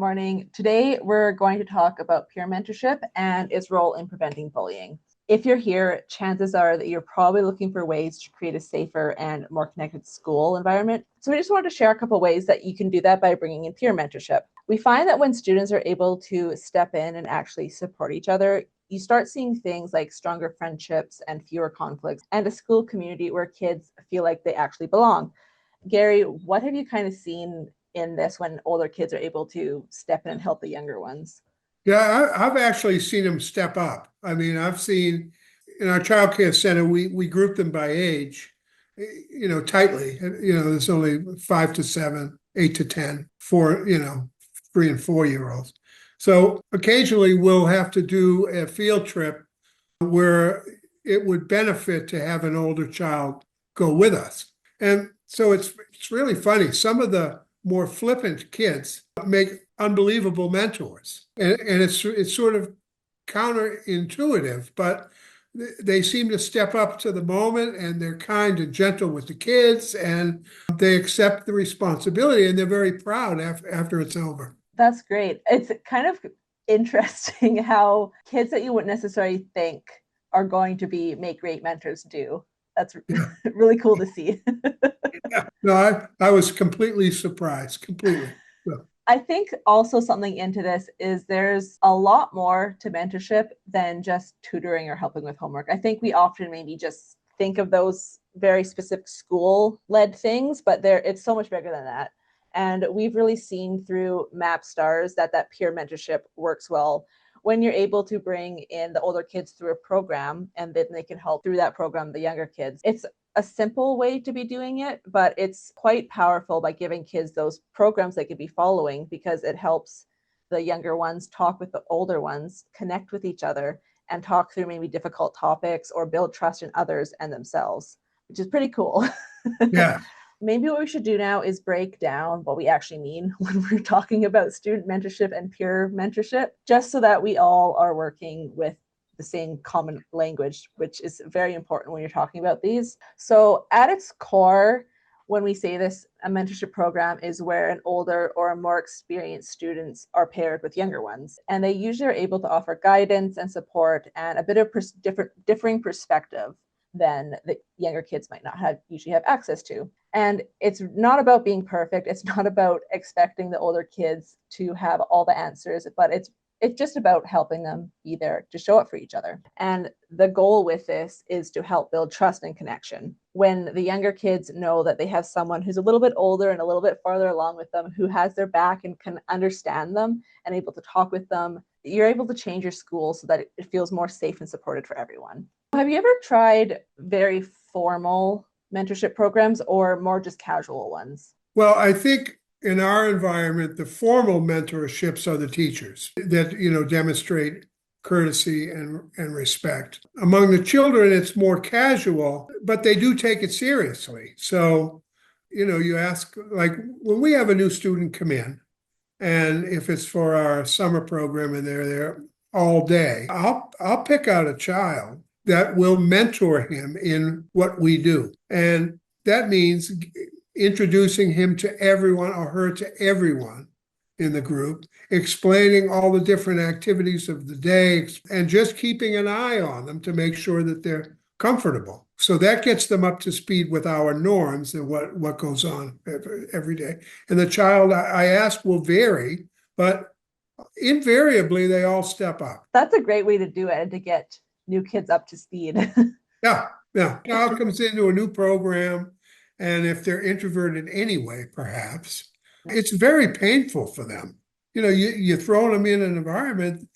Morning. Today, we're going to talk about peer mentorship and its role in preventing bullying. If you're here, chances are that you're probably looking for ways to create a safer and more connected school environment. So we just wanted to share a couple of ways that you can do that by bringing in peer mentorship. We find that when students are able to step in and actually support each other, you start seeing things like stronger friendships and fewer conflicts, and a school community where kids feel like they actually belong. Gary, what have you kind of seen in this when older kids are able to step in and help the younger ones? Yeah, I've actually seen them step up. I mean, I've seen in our child care center, we group them by age, tightly. There's only 5 to 7, 8 to 10, for, 3 and 4 year olds. So occasionally we'll have to do a field trip where it would benefit to have an older child go with us. And so it's really funny. Some of the more flippant kids make unbelievable mentors. And it's sort of counterintuitive, but they seem to step up to the moment, and they're kind and gentle with the kids, and they accept the responsibility, and they're very proud after it's over. That's great. It's kind of interesting how kids that you wouldn't necessarily think are going to make great mentors do. That's Yeah. really cool to see. Yeah. No, I was completely surprised, completely. So, I think also something into this is there's a lot more to mentorship than just tutoring or helping with homework. I think we often maybe just think of those very specific school-led things, but it's so much bigger than that. And we've really seen through MAP stars that peer mentorship works well when you're able to bring in the older kids through a program, and then they can help through that program the younger kids. It's a simple way to be doing it, but it's quite powerful by giving kids those programs they could be following, because it helps the younger ones talk with the older ones, connect with each other, and talk through maybe difficult topics or build trust in others and themselves, which is pretty cool. yeah. Maybe what we should do now is break down what we actually mean when we're talking about student mentorship and peer mentorship, just so that we all are working with the same common language, which is very important when you're talking about these. So at its core, when we say this, a mentorship program is where an older or more experienced students are paired with younger ones, and they usually are able to offer guidance and support and a bit of differing perspective than the younger kids might not usually have access to. And it's not about being perfect. It's not about expecting the older kids to have all the answers, but it's just about helping them be there to show up for each other. And the goal with this is to help build trust and connection. When the younger kids know that they have someone who's a little bit older and a little bit farther along with them, who has their back and can understand them and able to talk with them, you're able to change your school so that it feels more safe and supported for everyone. Have you ever tried very formal mentorship programs or more just casual ones? Well, I think in our environment, the formal mentorships are the teachers that, demonstrate courtesy and respect. Among the children, it's more casual, but they do take it seriously. So, you ask, like when we have a new student come in, and if it's for our summer program and they're there all day, I'll pick out a child that will mentor him in what we do. And that means introducing him to everyone or her to everyone in the group, explaining all the different activities of the day, and just keeping an eye on them to make sure that they're comfortable. So that gets them up to speed with our norms and what goes on every day. And the child I ask will vary, but invariably they all step up. That's a great way to do it and to get new kids up to speed. Yeah, yeah. Child comes into a new program, and if they're introverted anyway, perhaps, it's very painful for them. You're throwing them in an environment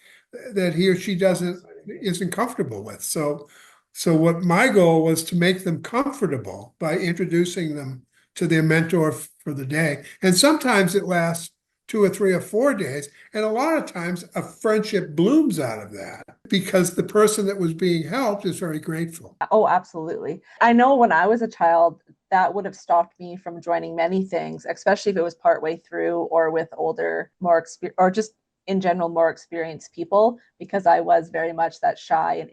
that he or she isn't comfortable with. So what my goal was to make them comfortable by introducing them to their mentor for the day. And sometimes it lasts 2 or 3 or 4 days. And a lot of times a friendship blooms out of that because the person that was being helped is very grateful. Oh, absolutely. I know when I was a child, that would have stopped me from joining many things, especially if it was partway through or with older, or just in general, more experienced people, because I was very much that shy and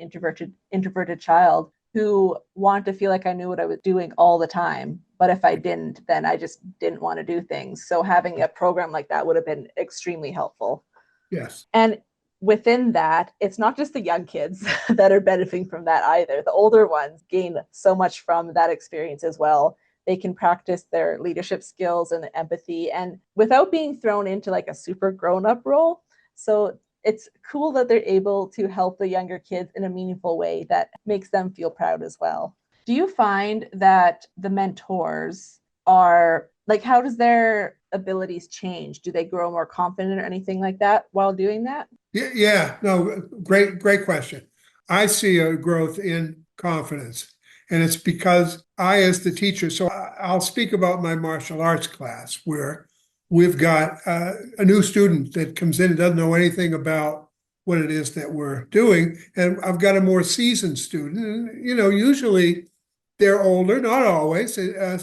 introverted child. who want to feel like I knew what I was doing all the time. But if I didn't, then I just didn't want to do things. So having a program like that would have been extremely helpful. Yes. And within that, it's not just the young kids that are benefiting from that either. The older ones gain so much from that experience as well. They can practice their leadership skills and empathy and without being thrown into like a super grown up role. So it's cool that they're able to help the younger kids in a meaningful way that makes them feel proud as well. Do you find that the mentors are like, how does their abilities change? Do they grow more confident or anything like that while doing that? Yeah, no, great question. I see a growth in confidence, and it's because I, as the teacher, so I'll speak about my martial arts class where we've got a new student that comes in and doesn't know anything about what it is that we're doing, and I've got a more seasoned student, and usually they're older, not always.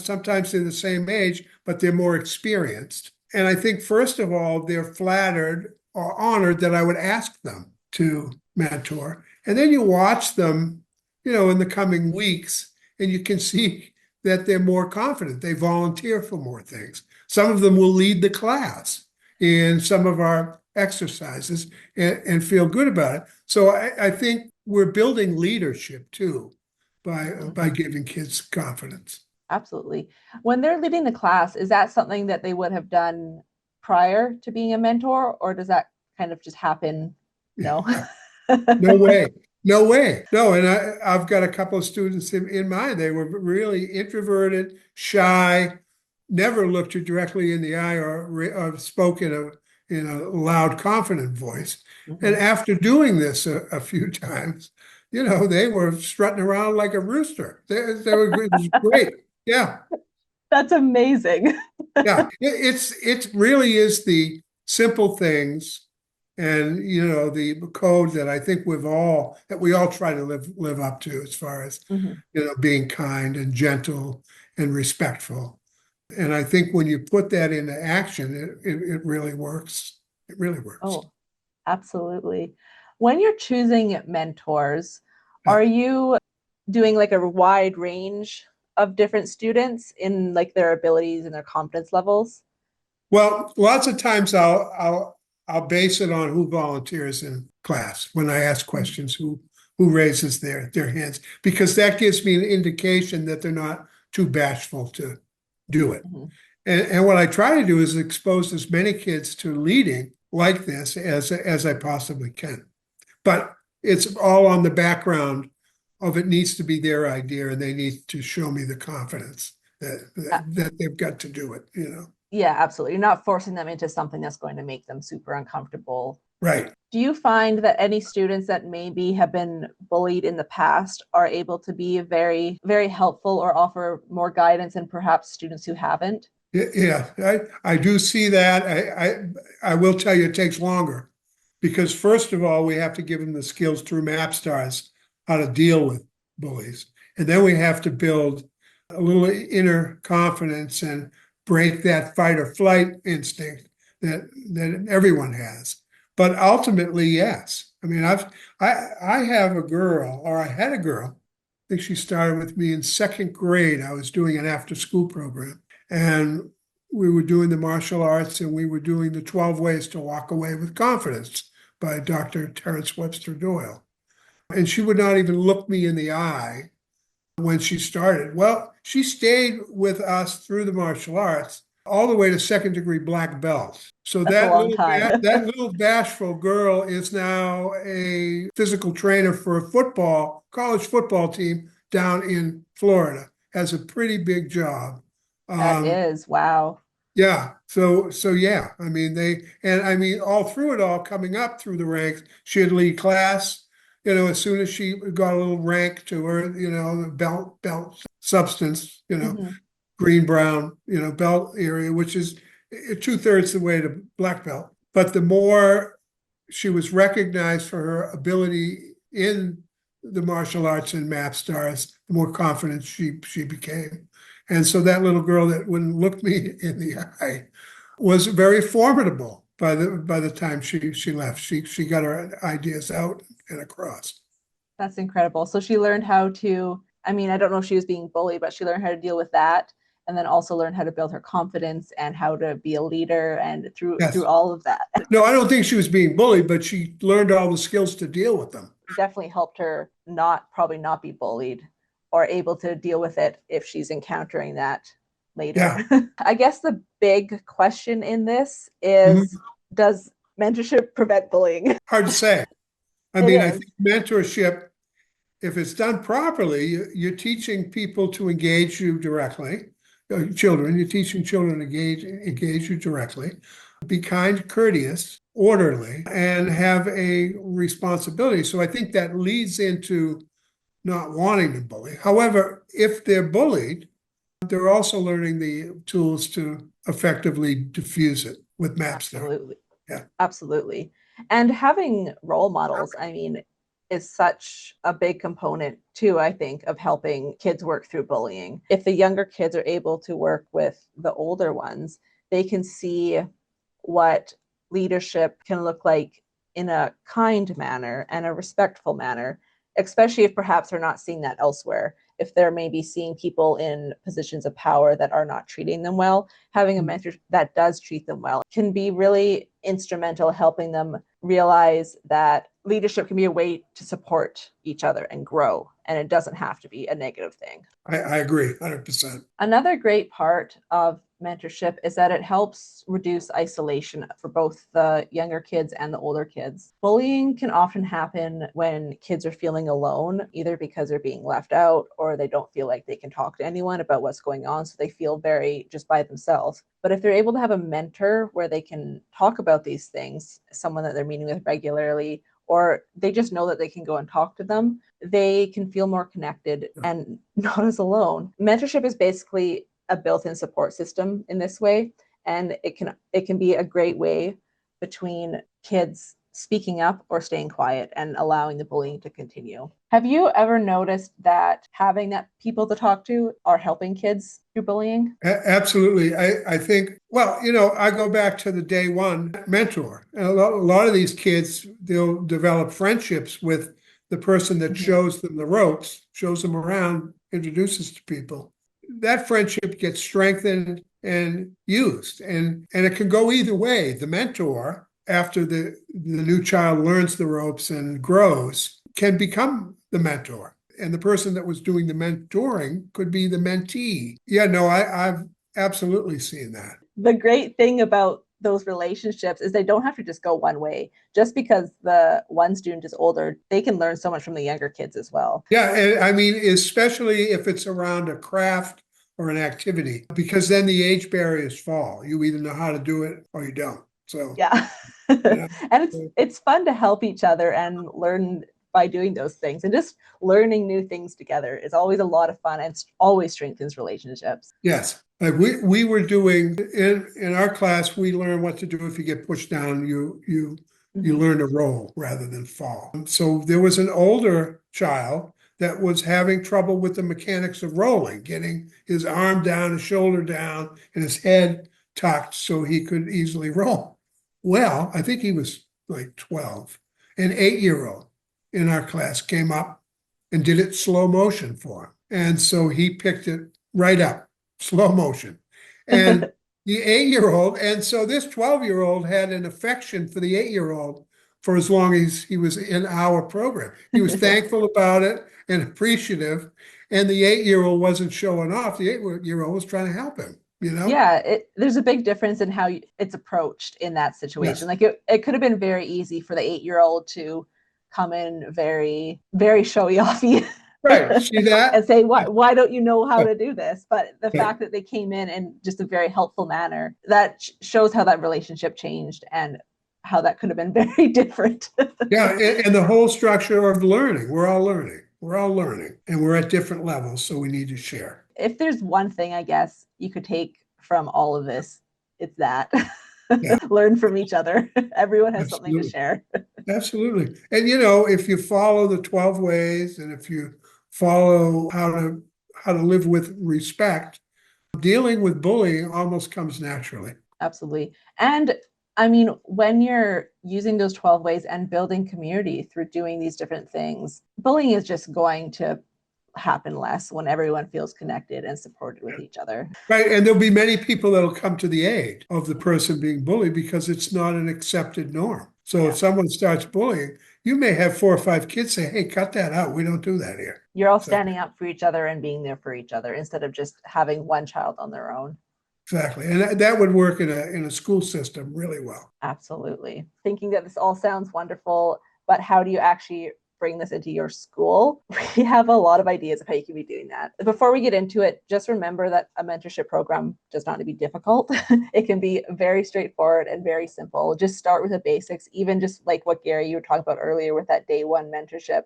Sometimes they're the same age, but they're more experienced. And I think, first of all, they're flattered or honored that I would ask them to mentor. And then you watch them, in the coming weeks, and you can see that they're more confident. They volunteer for more things. Some of them will lead the class in some of our exercises and feel good about it. So I think we're building leadership too by giving kids confidence. Absolutely. When they're leading the class, is that something that they would have done prior to being a mentor, or does that kind of just happen? No. No way. No way. No, and I've got a couple of students in mind. They were really introverted, shy, never looked you directly in the eye or spoke in a loud, confident voice. And Mhm. after doing this a few times, they were strutting around like a rooster. They were, it was great. Yeah. That's amazing. Yeah. It really is the simple things and the code that I think we all try to live up to as far as Mhm. being kind and gentle and respectful. And I think when you put that into action, it really works. It really works. Oh, absolutely. When you're choosing mentors, Yeah. are you doing like a wide range of different students in like their abilities and their confidence levels? Well, lots of times I'll base it on who volunteers in class when I ask questions, who raises their hands, because that gives me an indication that they're not too bashful to do it. Mhm. And what I try to do is expose as many kids to leading like this as I possibly can. But it's all on the background of it needs to be their idea and they need to show me the confidence that Uh, that they've got to do it. yeah, absolutely. You're not forcing them into something that's going to make them super uncomfortable. Right. Do you find that any students that maybe have been bullied in the past are able to be very, very helpful or offer more guidance than perhaps students who haven't? Yeah, I do see that. I will tell you it takes longer because first of all, we have to give them the skills through MapStars how to deal with bullies. And then we have to build a little inner confidence and break that fight or flight instinct that everyone has. But ultimately, yes. I mean, I have a girl, or I had a girl. I think she started with me in second grade. I was doing an after school program. And we were doing the martial arts and we were doing the 12 Ways to Walk Away with Confidence by Dr. Terence Webster-Doyle. And she would not even look me in the eye when she started. Well, she stayed with us through the martial arts all the way to second degree black belt. So That's a long time. that little bashful girl is now a physical trainer for a college football team down in Florida. Has a pretty big job. That Um, is, wow. yeah. So yeah. I mean all through it all, coming up through the ranks, she'd lead class. As soon as she got a little rank to her, the belt substance, Mhm. green brown, belt area, which is two-thirds the way to black belt. But the more she was recognized for her ability in the martial arts and map stars, the more confident she became. And so that little girl that wouldn't look me in the eye was very formidable by the time she left. She got her ideas out and across. That's incredible. So she learned how to, I mean, I don't know if she was being bullied, but she learned how to deal with that, and then also learned how to build her confidence and how to be a leader, and through Yes. all of that. No, I don't think she was being bullied, but she learned all the skills to deal with them. Definitely helped her probably not be bullied, or able to deal with it if she's encountering that later. Yeah. I guess the big question in this Mhm. is, does mentorship prevent bullying? Hard to say. I It mean, I is. think mentorship, if it's done properly, you're teaching people to engage you directly. Children, you're teaching children to engage you directly. Be kind, courteous, orderly, and have a responsibility. So I think that leads into not wanting to bully. However, if they're bullied, they're also learning the tools to effectively diffuse it with maps now. Absolutely. Yeah. Absolutely. And having role models, I mean, is such a big component too, I think, of helping kids work through bullying. If the younger kids are able to work with the older ones, they can see what leadership can look like in a kind manner and a respectful manner, especially if perhaps they're not seeing that elsewhere. If they're maybe seeing people in positions of power that are not treating them well, having a mentor that does treat them well can be really instrumental, helping them realize that leadership can be a way to support each other and grow, and it doesn't have to be a negative thing. I agree 100%. Another great part of mentorship is that it helps reduce isolation for both the younger kids and the older kids. Bullying can often happen when kids are feeling alone, either because they're being left out or they don't feel like they can talk to anyone about what's going on, so they feel very just by themselves. But if they're able to have a mentor where they can talk about these things, someone that they're meeting with regularly, or they just know that they can go and talk to them, they can feel more connected and not as alone. Mentorship is basically a built-in support system in this way, and it can be a great way between kids speaking up or staying quiet and allowing the bullying to continue. Have you ever noticed that having that people to talk to are helping kids through bullying? Absolutely. I think, well, I go back to the day one mentor. A lot of these kids, they'll develop friendships with the person that shows them the ropes, shows them around, introduces to people. That friendship gets strengthened and used. And it can go either way. The mentor, after the new child learns the ropes and grows, can become the mentor. And the person that was doing the mentoring could be the mentee. Yeah, no, I've absolutely seen that. The great thing about those relationships is they don't have to just go one way. Just because the one student is older, they can learn so much from the younger kids as well. Yeah, and I mean, especially if it's around a craft or an activity, because then the age barriers fall. You either know how to do it or you don't. So, Yeah. yeah. And it's fun to help each other and learn by doing those things, and just learning new things together is always a lot of fun and always strengthens relationships. Yes. Like we were doing in our class, we learn what to do if you get pushed down. You learn to roll rather than fall. So there was an older child that was having trouble with the mechanics of rolling, getting his arm down, his shoulder down, and his head tucked so he could easily roll. Well, I think he was like 12. An 8-year-old in our class came up and did it slow motion for him. And so he picked it right up, slow motion. And the 8-year-old, and so this 12-year-old had an affection for the 8-year-old for as long as he was in our program. He was thankful about it and appreciative. And the 8-year-old wasn't showing off. The 8-year-old was trying to help him. Yeah, there's a big difference in how it's approached in that situation. Yes. Like it could have been very easy for the 8-year-old to come in very, very showy offy Right. See that? and say, why don't you know how Yeah. to do this? But the Yeah. fact that they came in just a very helpful manner, that shows how that relationship changed and how that could have been very different. Yeah, and the whole structure of learning, we're all learning. We're all learning, and we're at different levels, so we need to share. If there's one thing I guess you could take from all of this, it's that. Yeah, Learn from each other. Everyone has something to absolutely. share. Absolutely. And if you follow the 12 ways and if you follow how to live with respect, dealing with bullying almost comes naturally. Absolutely. And I mean, when you're using those 12 ways and building community through doing these different things, bullying is just going to happen less when everyone feels connected and supported with each other. Right. And there'll be many people that'll come to the aid of the person being bullied because it's not an accepted norm. So Yeah. if someone starts bullying, you may have 4 or 5 kids say, hey, cut that out. We don't do that here. You're all So, standing up for each other and being there for each other instead of just having one child on their own. exactly. And that would work in a school system really well. Absolutely. Thinking that this all sounds wonderful, but how do you actually bring this into your school? We have a lot of ideas of how you can be doing that. Before we get into it, just remember that a mentorship program does not need to be difficult. It can be very straightforward and very simple. Just start with the basics, even just like what Gary, you were talking about earlier with that day one mentorship,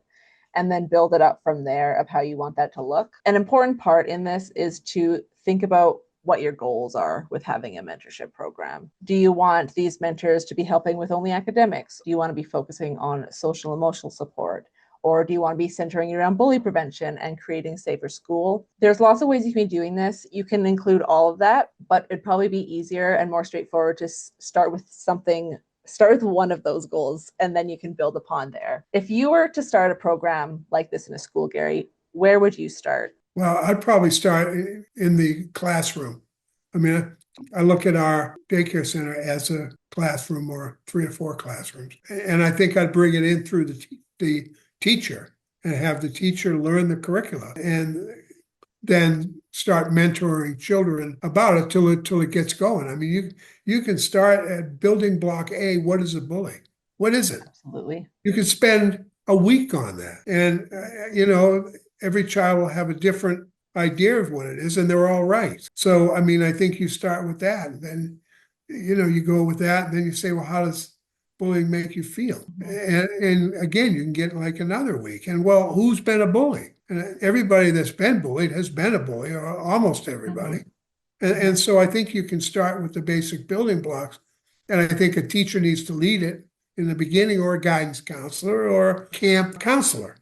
and then build it up from there of how you want that to look. An important part in this is to think about what your goals are with having a mentorship program. Do you want these mentors to be helping with only academics? Do you want to be focusing on social emotional support? Or do you want to be centering around bully prevention and creating a safer school? There's lots of ways you can be doing this. You can include all of that, but it'd probably be easier and more straightforward to start with one of those goals, and then you can build upon there. If you were to start a program like this in a school, Gary, where would you start? Well, I'd probably start in the classroom. I mean, I look at our daycare center as a classroom or 3 or 4 classrooms. And I think I'd bring it in through the teacher and have the teacher learn the curricula and then start mentoring children about it till it gets going. I mean, you can start at building block A. What is a bully? What is it? Absolutely. You can spend a week on that. And, every child will have a different idea of what it is, and they're all right. So, I mean, I think you start with that. And then, you go with that, and then you say, well, how does bullying make you feel? And again, you can get like another week. And well, who's been a bully? And everybody that's been bullied has been a bully, or almost everybody. And so I think you can start with the basic building blocks. And I think a teacher needs to lead it in the beginning, or a guidance counselor or camp counselor,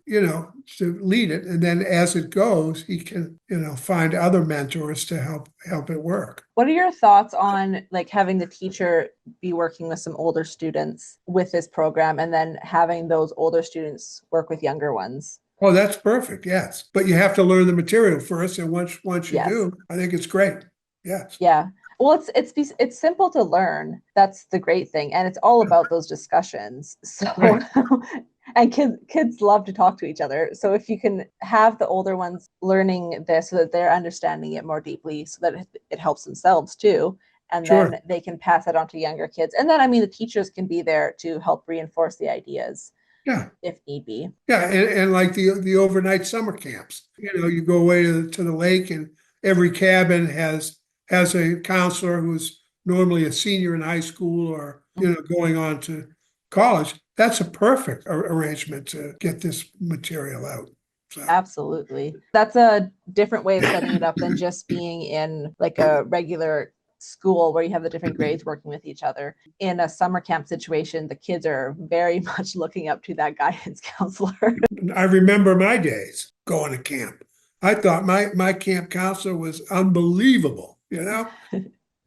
to lead it. And then as it goes, he can, find other mentors to help it work. What are your thoughts on like having the teacher be working with some older students with this program and then having those older students work with younger ones? Oh, that's perfect. Yes. But you have to learn the material first. And once you Yes. do, I think it's great. Yes. Yeah. Well, it's simple to learn. That's the great thing, and it's all about those discussions. So, Right. and kids love to talk to each other. So if you can have the older ones learning this so that they're understanding it more deeply, so that it helps themselves too, and Sure. then they can pass it on to younger kids. And then, I mean, the teachers can be there to help reinforce the ideas Yeah. if need be. Yeah. And like the overnight summer camps, you go away to the lake, and every cabin has a counselor who's normally a senior in high school, or going on to college. That's a perfect arrangement to get this material out. So Absolutely. That's a different way of setting it up than just being in like a regular school where you have the different grades working with each other. In a summer camp situation, the kids are very much looking up to that guidance counselor. I remember my days going to camp. I thought my camp counselor was unbelievable,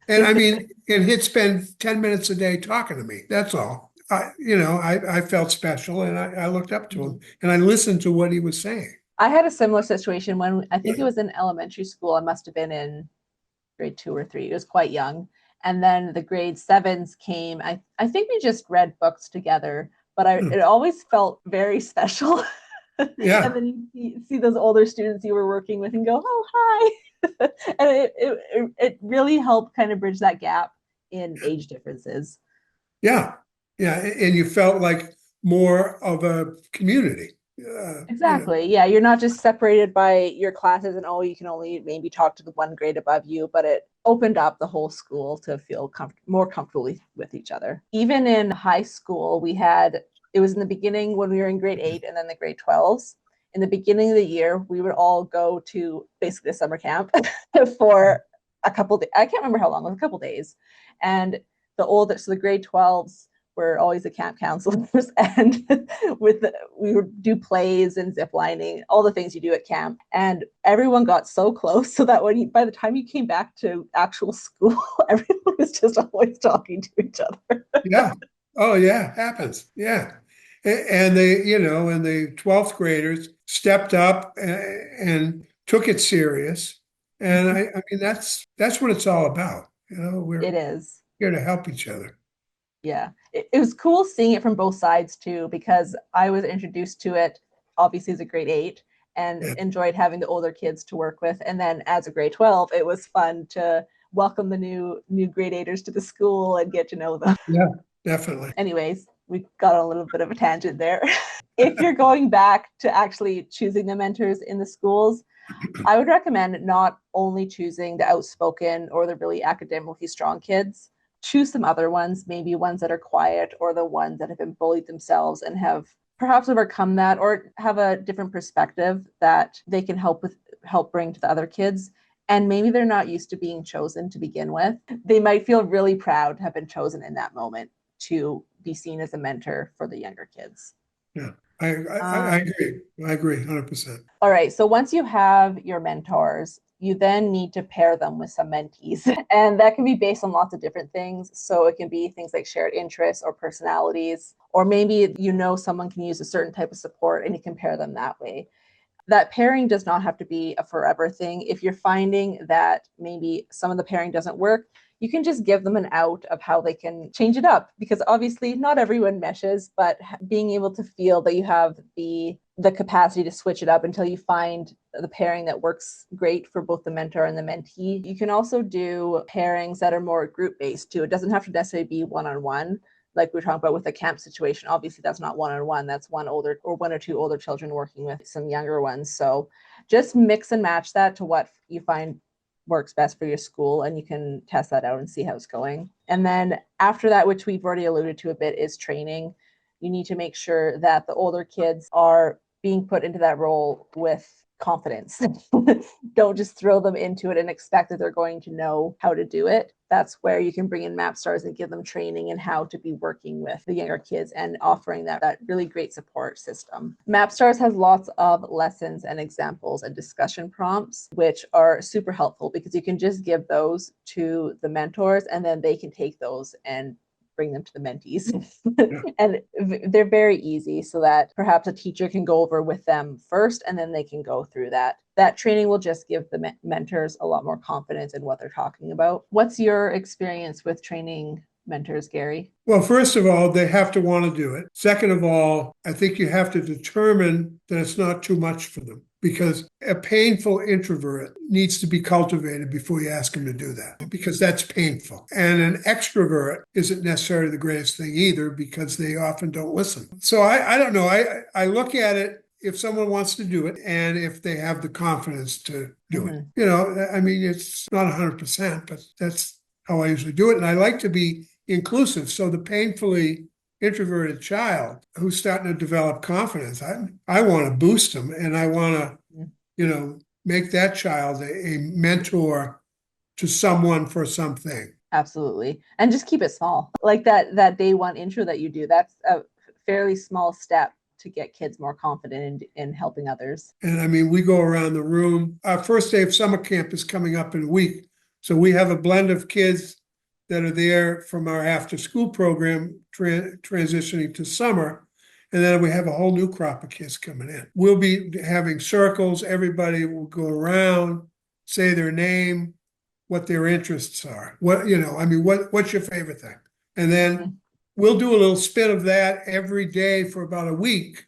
And I mean, and he'd spend 10 minutes a day talking to me. That's all. I felt special, and I looked up to him, and I listened to what he was saying. I had a similar situation when I think it was in elementary school. I must have been in grade 2 or 3. It was quite young. And then the grade 7s came. I think we just read books together, but it always felt very special. Yeah. And then you see those older students you were working with and go, oh, hi. And it really helped kind of bridge that gap in age differences. Yeah. Yeah. And you felt like more of a community. Exactly. Yeah. You're not just separated by your classes and, oh, you can only maybe talk to the one grade above you, but it opened up the whole school to feel more comfortably with each other. Even in high school, it was in the beginning when we were in grade 8 and then the grade 12s. In the beginning of the year, we would all go to basically a summer camp for a couple days. I can't remember how long, it was a couple days. And so the grade 12s we're always the camp counselors, and we would do plays and zip lining, all the things you do at camp. And everyone got so close so that by the time you came back to actual school, everyone was just always talking to each other. Yeah. Oh, yeah. Happens. Yeah. And and the 12th graders stepped up and took it serious. And I mean, that's what it's all about. It We're is. here to help each other. Yeah. It was cool seeing it from both sides too, because I was introduced to it obviously as a grade 8 and Yeah. enjoyed having the older kids to work with. And then as a grade 12, it was fun to welcome the new grade 8ers to the school and get to know them. Yeah, definitely. Anyways, we got on a little bit of a tangent there. If you're going back to actually choosing the mentors in the schools, I would recommend not only choosing the outspoken or the really academically strong kids. Choose some other ones, maybe ones that are quiet or the ones that have been bullied themselves and have perhaps overcome that or have a different perspective that they can help bring to the other kids. And maybe they're not used to being chosen to begin with. They might feel really proud to have been chosen in that moment to be seen as a mentor for the younger kids. Yeah, I agree. I agree 100%. All right. So once you have your mentors, you then need to pair them with some mentees. And that can be based on lots of different things. So it can be things like shared interests or personalities, or maybe someone can use a certain type of support and you can pair them that way. That pairing does not have to be a forever thing. If you're finding that maybe some of the pairing doesn't work, you can just give them an out of how they can change it up, because obviously not everyone meshes, but being able to feel that you have the capacity to switch it up until you find the pairing that works great for both the mentor and the mentee. You can also do pairings that are more group based too. It doesn't have to necessarily be one-on-one. Like we were talking about with the camp situation, obviously that's not one-on-one, that's one or two older children working with some younger ones. So just mix and match that to what you find works best for your school, and you can test that out and see how it's going. And then after that, which we've already alluded to a bit, is training. You need to make sure that the older kids are being put into that role with confidence. Don't just throw them into it and expect that they're going to know how to do it. That's where you can bring in map stars and give them training in how to be working with the younger kids and offering that really great support system. Map stars has lots of lessons and examples and discussion prompts, which are super helpful because you can just give those to the mentors and then they can take those and bring them to the mentees. Yeah. And they're very easy, so that perhaps a teacher can go over with them first and then they can go through that. That training will just give the mentors a lot more confidence in what they're talking about. What's your experience with training mentors, Gary? Well, first of all, they have to want to do it. Second of all, I think you have to determine that it's not too much for them, because a painful introvert needs to be cultivated before you ask him to do that, because that's painful. And an extrovert isn't necessarily the greatest thing either, because they often don't listen. So I don't know. I look at it, if someone wants to do it and if they have the confidence to do it. I mean, it's not 100%, but that's how I usually do it. And I like to be inclusive. So the painfully introverted child who's starting to develop confidence, I want to boost them, and I want to, make that child a mentor to someone for something. Absolutely. And just keep it small. Like that day one intro that you do, that's a fairly small step to get kids more confident in helping others. And I mean, we go around the room. Our first day of summer camp is coming up in a week. So we have a blend of kids that are there from our after school program transitioning to summer. And then we have a whole new crop of kids coming in. We'll be having circles. Everybody will go around, say their name, what their interests are. What's your favorite thing? And then we'll do a little spin of that every day for about a week,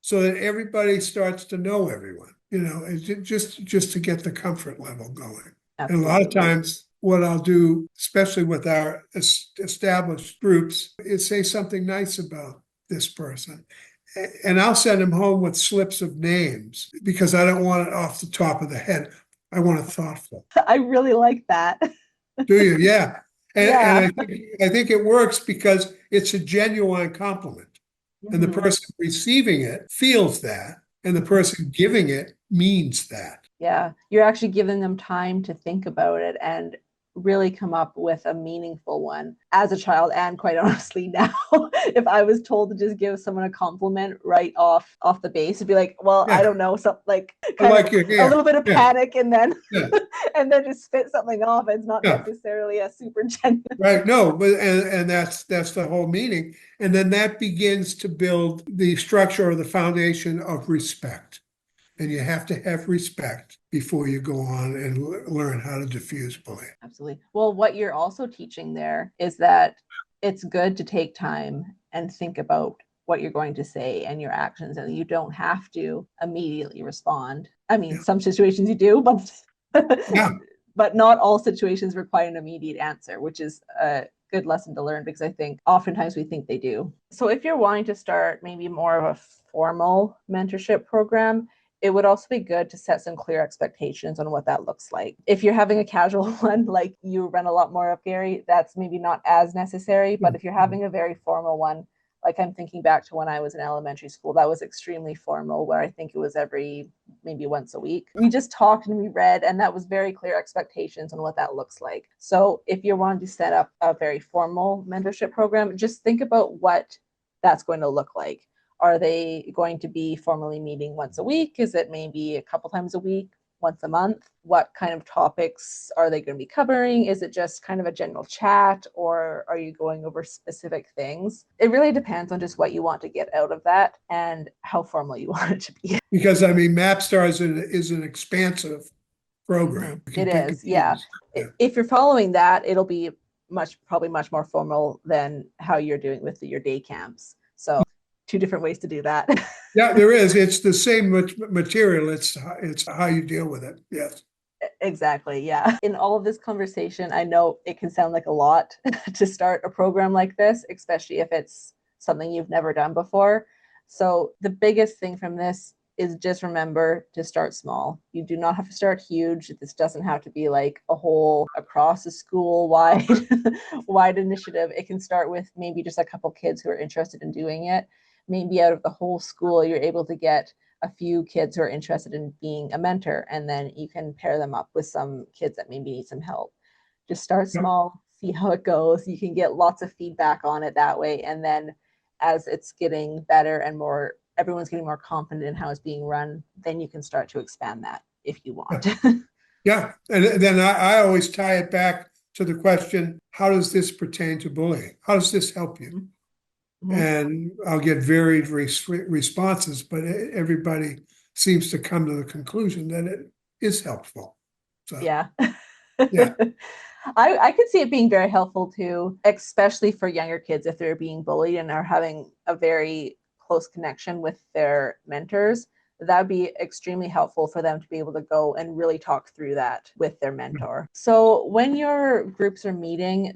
so that everybody starts to know everyone, just to get the comfort level going. Absolutely. And a lot of times what I'll do, especially with our established groups, is say something nice about this person. And I'll send them home with slips of names, because I don't want it off the top of the head. I want it thoughtful. I really like that. Do you? Yeah. Yeah. And I think it works because it's a genuine compliment. And the person receiving it feels that, and the person giving it means that. Yeah, you're actually giving them time to think about it and really come up with a meaningful one as a child. And quite honestly now, if I was told to just give someone a compliment right off the base, it'd be like, well, I Yeah, don't know, something like I kind like of your a hair. little bit of Yeah, panic, and then yeah, and then just spit something off. It's not yeah. necessarily a super genuine. Right. No, but and that's the whole meaning. And then that begins to build the structure or the foundation of respect. And you have to have respect before you go on and learn how to diffuse bullying. Absolutely. Well, what you're also teaching there is that it's good to take time and think about what you're going to say and your actions, and you don't have to immediately respond. I mean, Yeah. some situations you do, but Yeah. but not all situations require an immediate answer, which is a good lesson to learn, because I think oftentimes we think they do. So if you're wanting to start maybe more of a formal mentorship program, it would also be good to set some clear expectations on what that looks like. If you're having a casual one, like you run a lot more of, Gary, that's maybe not as necessary. But if you're having a very formal one, like I'm thinking back to when I was in elementary school, that was extremely formal, where I think it was every maybe once a week. We just talked and we read, and that was very clear expectations on what that looks like. So if you're wanting to set up a very formal mentorship program, just think about what that's going to look like. Are they going to be formally meeting once a week? Is it maybe a couple times a week, once a month? What kind of topics are they going to be covering? Is it just kind of a general chat, or are you going over specific things? It really depends on just what you want to get out of that and how formal you want it to be. Because I mean, MapStar is an expansive program. You It can pick and is, yeah. choose. Yeah. If you're following that, it'll be probably much more formal than how you're doing with your day camps. So two different ways to do that. Yeah, there is. It's the same material. It's how you deal with it. Yes. Exactly. Yeah. In all of this conversation, I know it can sound like a lot to start a program like this, especially if it's something you've never done before. So, the biggest thing from this is just remember to start small. You do not have to start huge. This doesn't have to be like a whole across the school wide wide initiative. It can start with maybe just a couple kids who are interested in doing it. Maybe out of the whole school, you're able to get a few kids who are interested in being a mentor, and then you can pair them up with some kids that maybe need some help. Just start Yep. small, see how it goes. You can get lots of feedback on it that way, and then as it's getting better and more, everyone's getting more confident in how it's being run, then you can start to expand that if you want. Yeah. And then I always tie it back to the question, how does this pertain to bullying? How does this help you? Mm-hmm. And I'll get varied responses, but everybody seems to come to the conclusion that it is helpful. So, Yeah. yeah. I could see it being very helpful too, especially for younger kids if they're being bullied and are having a very close connection with their mentors. That would be extremely helpful for them to be able to go and really talk through that with their mentor. So when your groups are meeting,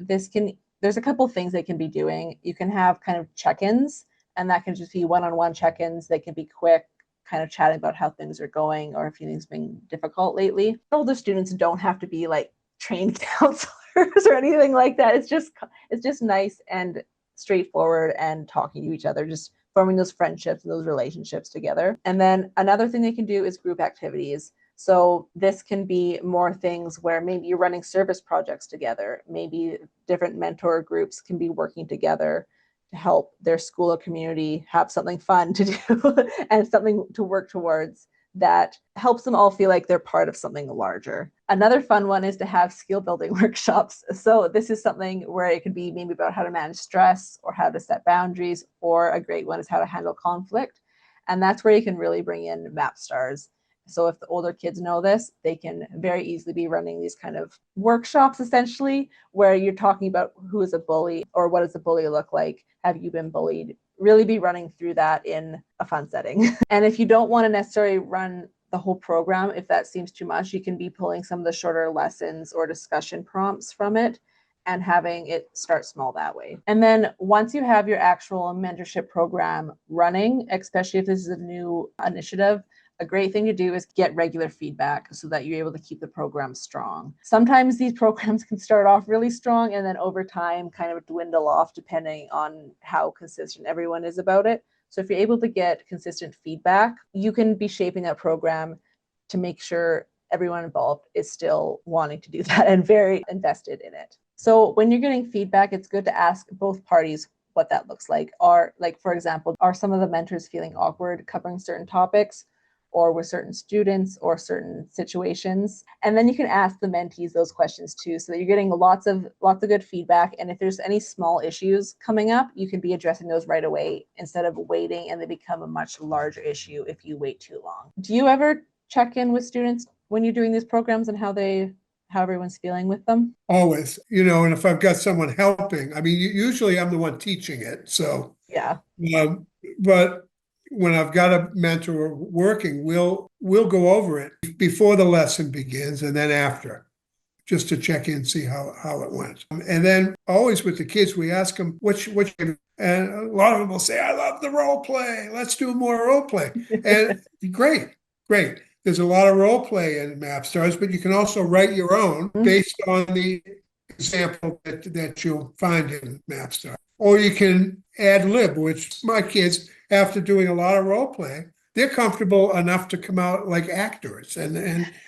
there's a couple of things they can be doing. You can have kind of check-ins, and that can just be one-on-one check-ins. They can be quick, kind of chatting about how things are going or if anything's been difficult lately. Older students don't have to be like trained counselors or anything like that. It's just nice and straightforward and talking to each other, just forming those friendships and those relationships together. And then another thing they can do is group activities. So this can be more things where maybe you're running service projects together. Maybe different mentor groups can be working together to help their school or community have something fun to do and something to work towards that helps them all feel like they're part of something larger. Another fun one is to have skill building workshops. So this is something where it could be maybe about how to manage stress or how to set boundaries, or a great one is how to handle conflict. And that's where you can really bring in map stars. So if the older kids know this, they can very easily be running these kind of workshops, essentially, where you're talking about who is a bully or what does a bully look like? Have you been bullied? Really be running through that in a fun setting. And if you don't want to necessarily run the whole program, if that seems too much, you can be pulling some of the shorter lessons or discussion prompts from it and having it start small that way. And then once you have your actual mentorship program running, especially if this is a new initiative, a great thing to do is get regular feedback so that you're able to keep the program strong. Sometimes these programs can start off really strong and then over time kind of dwindle off depending on how consistent everyone is about it. So if you're able to get consistent feedback, you can be shaping that program to make sure everyone involved is still wanting to do that and very invested in it. So when you're getting feedback, it's good to ask both parties what that looks like. Are, like, for example, are some of the mentors feeling awkward covering certain topics or with certain students or certain situations? And then you can ask the mentees those questions too, so that you're getting lots of good feedback. And if there's any small issues coming up, you can be addressing those right away instead of waiting and they become a much larger issue if you wait too long. Do you ever check in with students when you're doing these programs and how everyone's feeling with them? Always, and if I've got someone helping, I mean, usually I'm the one teaching it. So, Yeah. but when I've got a mentor working, we'll go over it before the lesson begins and then after, just to check in, see how it went. And then always with the kids, we ask them, which, and a lot of them will say, I love the role play. Let's do more role play. And great. There's a lot of role play in MapStars, but you can also write your own based on the example that you'll find in MapStars. Or you can ad lib, which my kids, after doing a lot of role play, they're comfortable enough to come out like actors and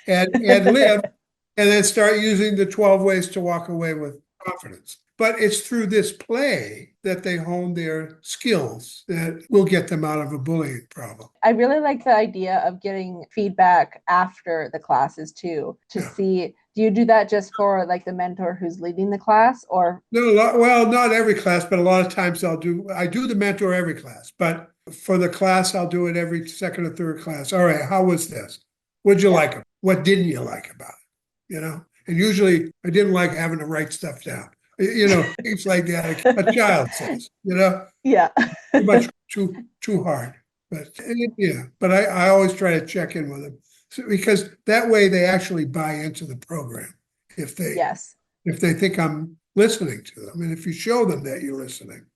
ad lib and then start using the 12 ways to walk away with confidence. But it's through this play that they hone their skills that will get them out of a bullying problem. I really like the idea of getting feedback after the classes too, to see, do you do that just for like the mentor who's leading the class, or? No, well, not every class, but a lot of times I do the mentor every class, but for the class, I'll do it every second or third class. All right, how was this? What'd you like? What didn't you like about it? And usually I didn't like having to write stuff down. Things like that. A child says, Yeah. too much, too hard. But I always try to check in with them because that way they actually buy into the program if they think I'm listening to them, and if you show them that you're listening,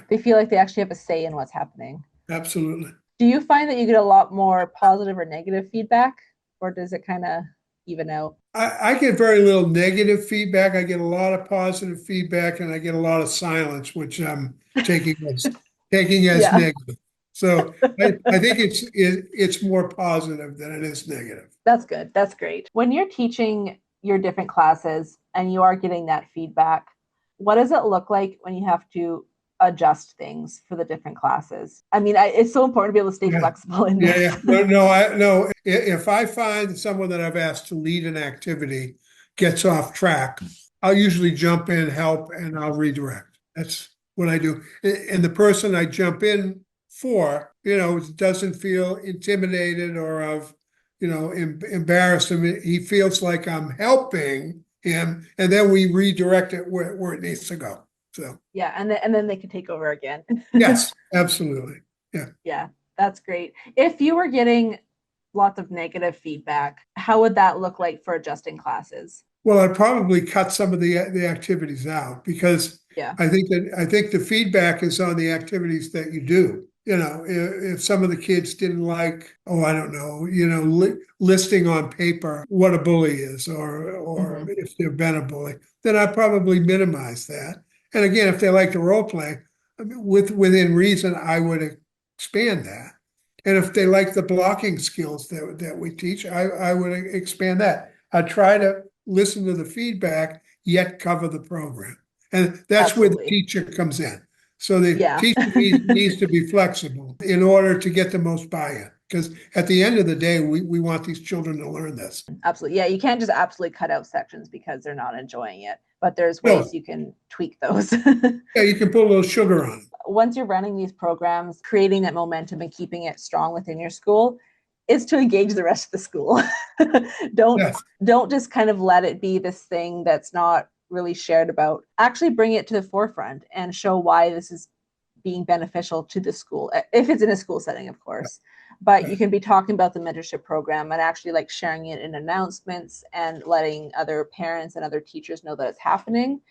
they feel like they actually have a say in what's happening. Absolutely. Do you find that you get a lot more positive or negative feedback, or does it kind of even out? I get very little negative feedback. I get a lot of positive feedback, and I get a lot of silence, which I'm taking as negative. So I think it's more positive than it is negative. That's good. That's great. When you're teaching your different classes and you are getting that feedback, what does it look like when you have to adjust things for the different classes? I mean, it's so important to be able to stay flexible in this. No. If I find someone that I've asked to lead an activity gets off track, I'll usually jump in, help, and I'll redirect. That's what I do. And the person I jump in for, doesn't feel intimidated or embarrassed him. He feels like I'm helping him, and then we redirect it where it needs to go. So and then they can take over again. Yes, absolutely. Yeah, that's great. If you were getting lots of negative feedback, how would that look like for adjusting classes? Well, I'd probably cut some of the activities out because I think the feedback is on the activities that you do. If some of the kids didn't like, I don't know, listing on paper what a bully is, or if they've been a bully, then I probably minimize that. And again, if they like to role play, within reason, I would expand that. And if they like the blocking skills that we teach, I would expand that. I try to listen to the feedback, yet cover the program. And that's where the teacher comes in. So the teacher needs to be flexible in order to get the most buy-in. Because at the end of the day, we want these children to learn this. Absolutely. Yeah, you can't just absolutely cut out sections because they're not enjoying it. But there's ways you can tweak those. You can put a little sugar on it. Once you're running these programs, creating that momentum and keeping it strong within your school is to engage the rest of the school. Don't just kind of let it be this thing that's not really shared about. Actually bring it to the forefront and show why this is being beneficial to the school, if it's in a school setting, of course. But you can be talking about the mentorship program and actually like sharing it in announcements and letting other parents and other teachers know that it's happening.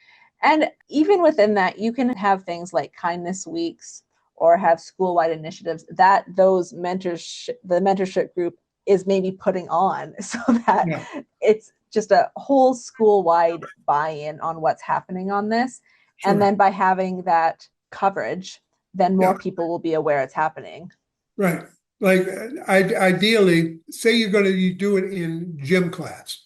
And even within that, you can have things like kindness weeks or have school-wide initiatives that the mentorship group is maybe putting on, so that it's just a whole school-wide buy-in on what's happening on this. Sure. And then by having that coverage, then more people will be aware it's happening. Right. like ideally, say you do it in gym class.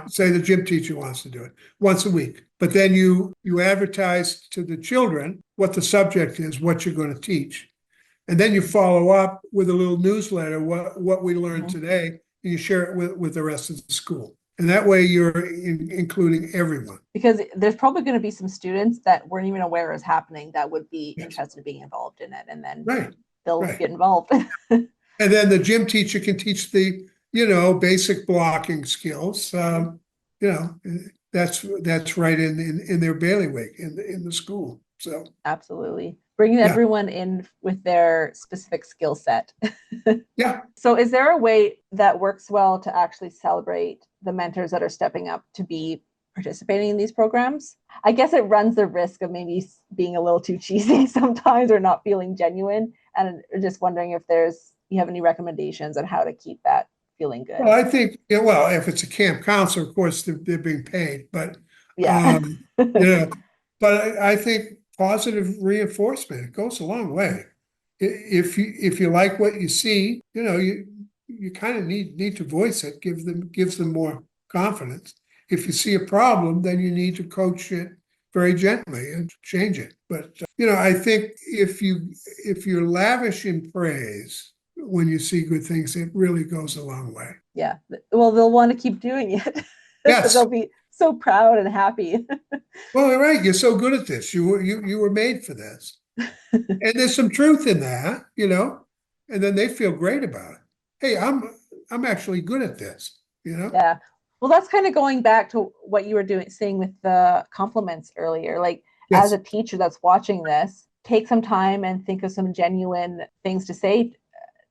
Say the gym teacher wants to do it once a week, but then you advertise to the children what the subject is, what you're going to teach. And then you follow up with a little newsletter, what we learned today, and you share it with the rest of the school. And that way you're including everyone. Because there's probably going to be some students that weren't even aware it was happening that would be interested in being involved in it. And then they'll get involved. And then the gym teacher can teach the, basic blocking skills. That's right in their bailiwick in the school. So absolutely. Bringing everyone in with their specific skill set. Yeah. So is there a way that works well to actually celebrate the mentors that are stepping up to be participating in these programs? I guess it runs the risk of maybe being a little too cheesy sometimes or not feeling genuine. And just wondering if you have any recommendations on how to keep that feeling good. Well, I think, if it's a camp counselor, of course, they're being paid, but but I think positive reinforcement, it goes a long way. If you like what you see, you kind of need to voice it, gives them more confidence. If you see a problem, then you need to coach it very gently and change it. But I think if you're lavish in praise when you see good things, it really goes a long way. Yeah. Well, they'll want to keep doing it. Yes. They'll be so proud and happy. Well, right. You're so good at this. You were made for this. And there's some truth in that, and then they feel great about it. Hey, I'm actually good at this, Yeah. Well, that's kind of going back to what you were saying with the compliments earlier. Like, as a teacher that's watching this, take some time and think of some genuine things to say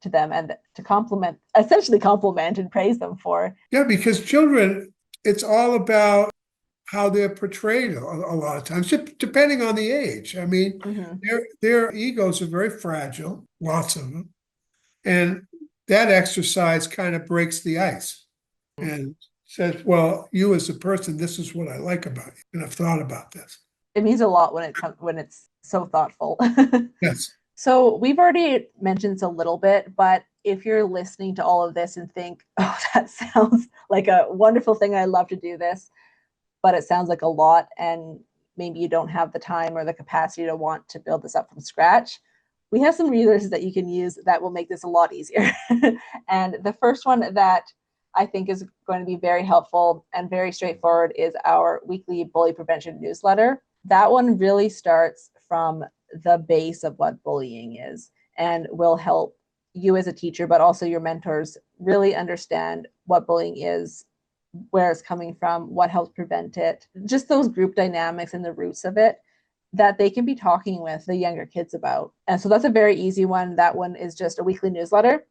to them and to essentially compliment and praise them for. Yeah, because children, it's all about how they're portrayed a lot of times, depending on the age. I mean, their egos are very fragile, lots of them. And that exercise kind of breaks the ice and says, well, you as a person, this is what I like about you. And I've thought about this. It means a lot when it's so thoughtful. Yes. So we've already mentioned this a little bit, but if you're listening to all of this and think, oh, that sounds like a wonderful thing, I love to do this, but it sounds like a lot, and maybe you don't have the time or the capacity to want to build this up from scratch, we have some resources that you can use that will make this a lot easier. And the first one that I think is going to be very helpful and very straightforward is our weekly bully prevention newsletter. That one really starts from the base of what bullying is and will help you as a teacher, but also your mentors, really understand what bullying is, where it's coming from, what helps prevent it, just those group dynamics and the roots of it that they can be talking with the younger kids about. And so that's a very easy one. That one is just a weekly newsletter.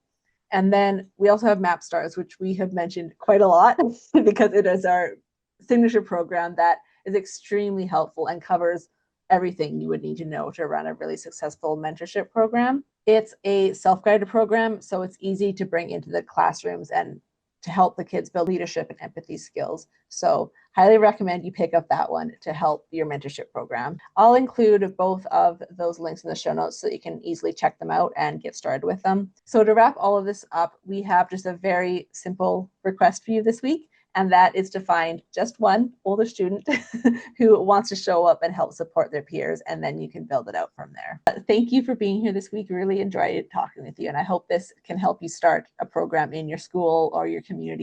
And then we also have Map Stars, which we have mentioned quite a lot because it is our signature program that is extremely helpful and covers everything you would need to know to run a really successful mentorship program. It's a self-guided program, so it's easy to bring into the classrooms and to help the kids build leadership and empathy skills. So highly recommend you pick up that one to help your mentorship program. I'll include both of those links in the show notes so you can easily check them out and get started with them. So to wrap all of this up, we have just a very simple request for you this week, and that is to find just one older student who wants to show up and help support their peers, and then you can build it out from there. Thank you for being here this week. Really enjoyed talking with you, and I hope this can help you start a program in your school or your community